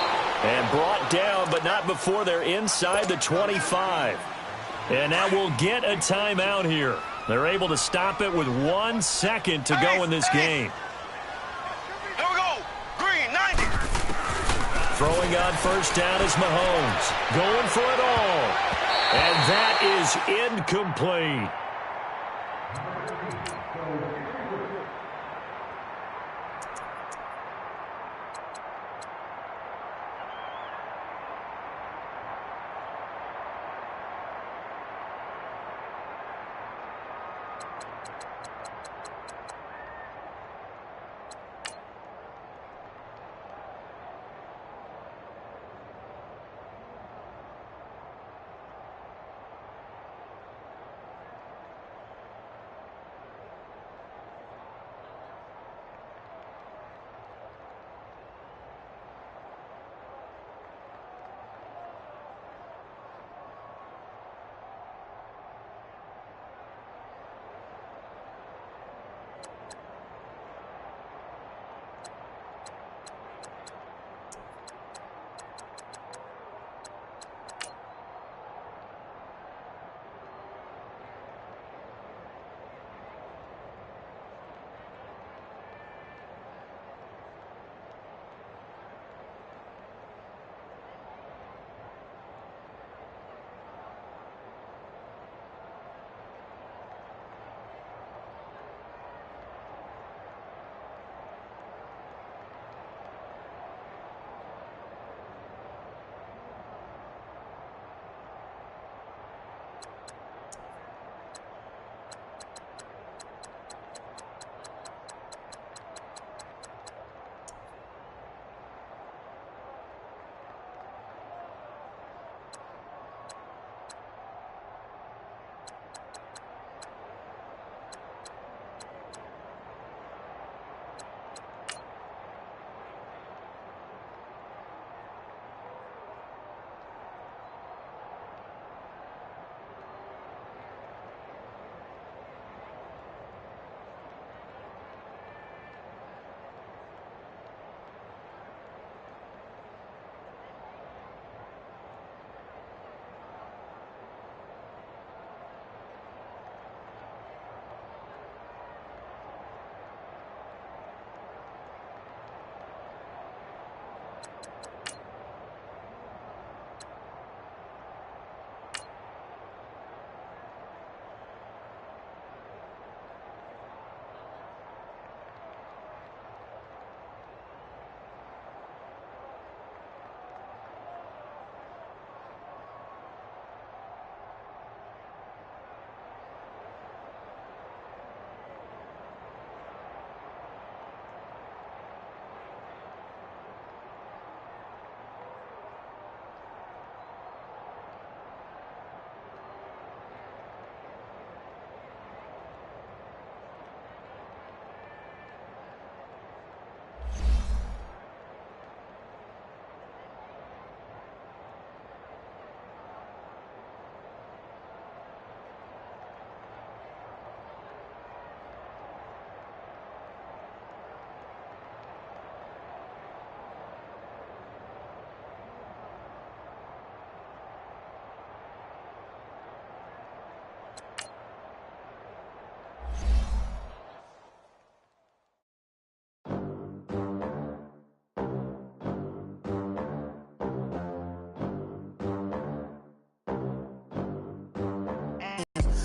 And brought down, but not before they're inside the 25. And now we'll get a timeout here. They're able to stop it with 1 second to go in this game. Here we go. Green, 90. Throwing on first down is Mahomes. Going for it all. And that is incomplete.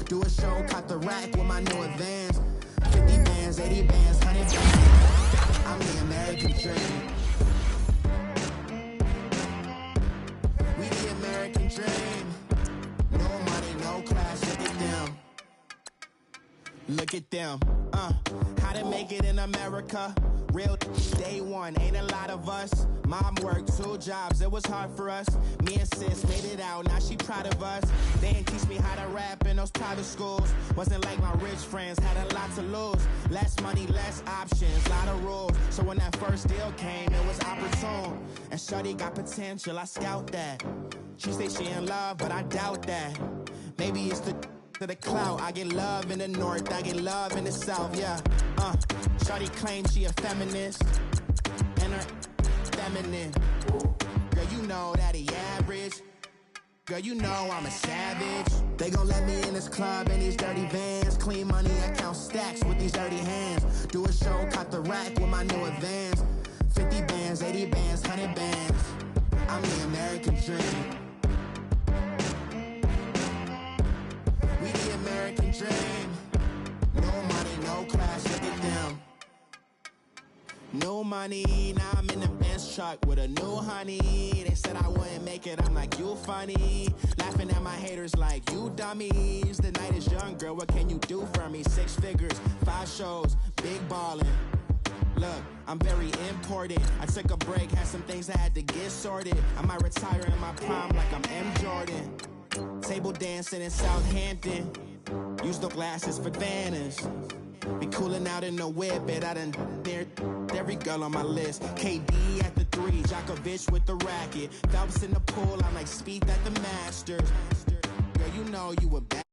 Do a show, caught the rack with my new advance. 50 bands, 80 bands, 100 bands. I'm the American dream. We the American dream. No money, no class, look at them. Look at them. How to make it in America. Real day one, ain't a lot of us. Mom worked 2 jobs, it was hard for us. Me and sis made it out, now she proud of us. They didn't teach me how to rap in those private schools. Wasn't like my rich friends, had a lot to lose. Less money, less options, lot of rules. So when that first deal came, it was opportune. And shorty got potential, I scout that. She say she in love, but I doubt that. Maybe it's the to the clout. I get love in the north, I get love in the south, yeah. Shawty claims she a feminist, and her feminine. Girl, you know that he average. Girl, you know I'm a savage. They gon' let me in this club in these dirty vans. Clean money, I count stacks with these dirty hands. Do a show, caught the rack with my new advance. 50 bands, 80 bands, 100 bands. I'm the American dream. We the American dream. No money, no class, look at them. No money, now I'm in the Benz truck with a new honey. They said I wouldn't make it, I'm like, you funny. Laughing at my haters like, you dummies. The night is young, girl, what can you do for me? 6 figures, 5 shows, big ballin'. Look, I'm very important. I took a break, had some things I had to get sorted. I might retire in my prime like I'm M. Jordan. Table dancing in Southampton. Use the glasses for Vannas. Be cooling out in the whip, but I done near every girl on my list. KD at the 3, Djokovic with the racket. Phelps in the pool, I'm like Speed at the Masters. Girl, you know you a bad